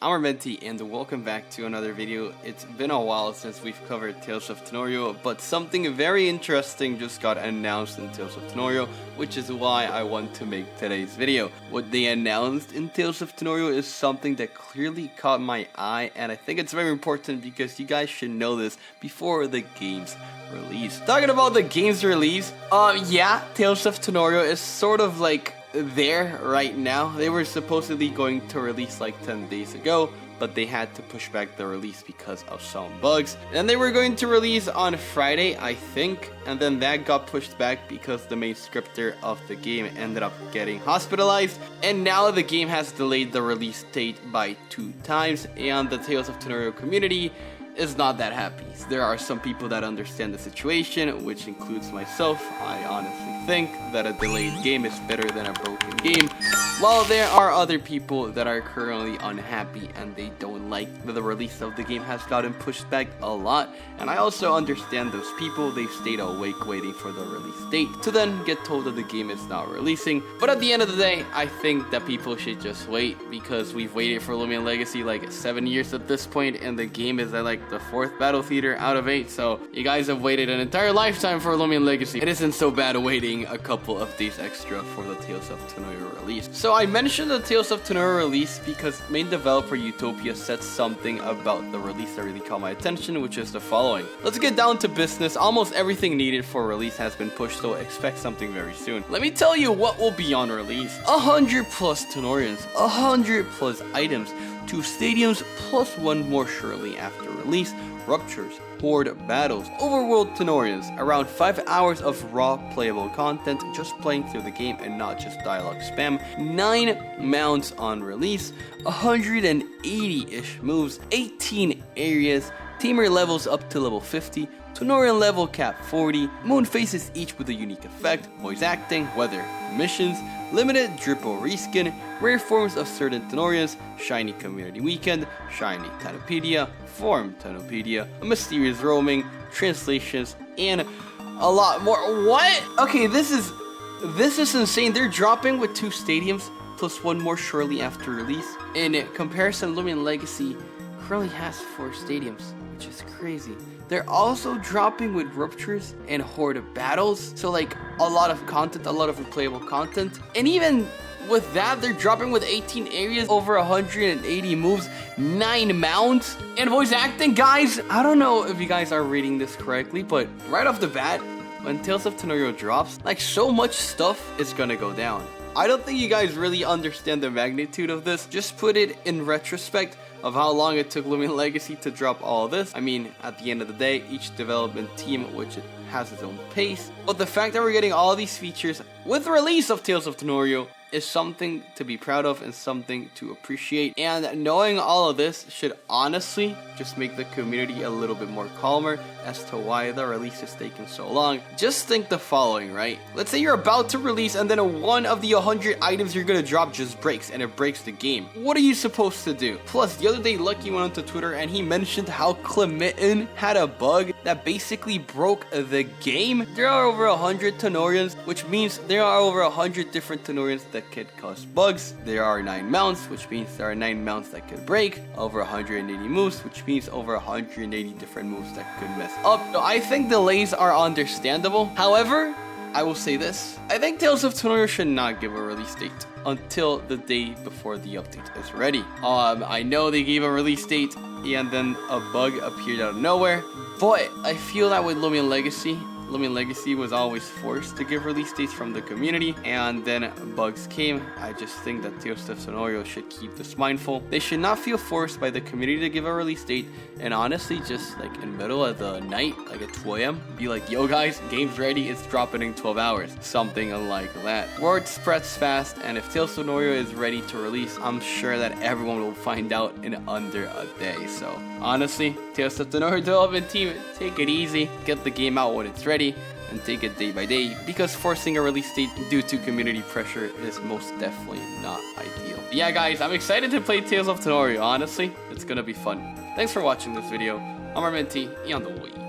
I'm Armenti and welcome back to another video. It's been a while since we've covered Tales of Tanorio, but something very interesting just got announced in Tales of Tanorio, which is why I want to make today's video. What they announced in Tales of Tanorio is something that clearly caught my eye, and I think it's very important because you guys should know this before the game's release. Talking about the game's release, yeah, Tales of Tanorio is sort of like there right now. They were supposedly going to release like 10 days ago, but they had to push back the release because of some bugs. And they were going to release on Friday, I think, and then that got pushed back because the main scripter of the game ended up getting hospitalized, and now the game has delayed the release date by 2 times, and the Tales of Tanorio community is not that happy. There are some people that understand the situation, which includes myself. I honestly think that a delayed game is better than a broken game, while there are other people that are currently unhappy and they don't like that the release of the game has gotten pushed back a lot. And I also understand those people. They've stayed awake waiting for the release date to then get told that the game is not releasing. But at the end of the day, I think that people should just wait, because we've waited for Lumion Legacy like 7 years at this point, and the game is at like the 4th battle theater out of 8, so you guys have waited an entire lifetime for Lumion Legacy. It isn't so bad waiting a couple of days extra for the Tales of Tanorio release. So I mentioned the Tales of Tanorio release because main developer Utopia said something about the release that really caught my attention, which is the following. Let's get down to business. Almost everything needed for release has been pushed, so expect something very soon. Let me tell you what will be on release. 100 plus Tanorians, 100 plus items, 2 stadiums plus 1 more surely after release, ruptures, horde battles, overworld Tanorians, around 5 hours of raw playable content just playing through the game and not just dialogue spam, 9 mounts on release, 180-ish moves, 18 areas, tamer levels up to level 50, Tanorian level cap 40, moon faces each with a unique effect, voice acting, weather, missions, limited dripple reskin, rare forms of certain Tanorians, shiny community weekend, shiny Tanopedia, form Tanopedia, a mysterious roaming, translations, and a lot more. What? Okay, this is insane. They're dropping with 2 stadiums plus 1 more shortly after release. In comparison, Lumion Legacy currently has 4 stadiums, which is crazy. They're also dropping with ruptures and horde battles, so like a lot of content, a lot of replayable content. And even with that, they're dropping with 18 areas, over 180 moves, 9 mounts, and voice acting. Guys, I don't know if you guys are reading this correctly, but right off the bat, when Tales of Tanorio drops, like so much stuff is gonna go down. I don't think you guys really understand the magnitude of this. Just put it in retrospect of how long it took Lumion Legacy to drop all of this. I mean, at the end of the day, each development team, which it has its own pace. But the fact that we're getting all these features with the release of Tales of Tanorio is something to be proud of and something to appreciate. And knowing all of this should honestly just make the community a little bit more calmer as to why the release is taking so long. Just think the following, right? Let's say you're about to release and then one of the 100 items you're gonna drop just breaks, and it breaks the game. What are you supposed to do? Plus, the other day Lucky went onto Twitter and he mentioned how Clemitten had a bug that basically broke the game. There are over 100 Tanorians, which means there are over 100 different Tanorians that could cause bugs. There are 9 mounts, which means there are 9 mounts that could break. Over 180 moves, which means over 180 different moves that could mess up. So I think delays are understandable. However, I will say this. I think Tales of Tanorio should not give a release date until the day before the update is ready. I know they gave a release date and then a bug appeared out of nowhere, but I feel that with Lumion Legacy was always forced to give release dates from the community, and then bugs came. I just think that Tales of Tanorio should keep this mindful. They should not feel forced by the community to give a release date, and honestly, just like in the middle of the night, like at 2 a.m., be like, yo guys, game's ready, it's dropping in 12 hours. Something like that. Word spreads fast, and if Tales of Tanorio is ready to release, I'm sure that everyone will find out in under a day. So honestly, Tales of Tanorio development team, take it easy, get the game out when it's ready, and take it day by day, because forcing a release date due to community pressure is most definitely not ideal. But yeah guys, I'm excited to play Tales of Tanorio. Honestly, it's gonna be fun. Thanks for watching this video. I'm Armenti, and on the way.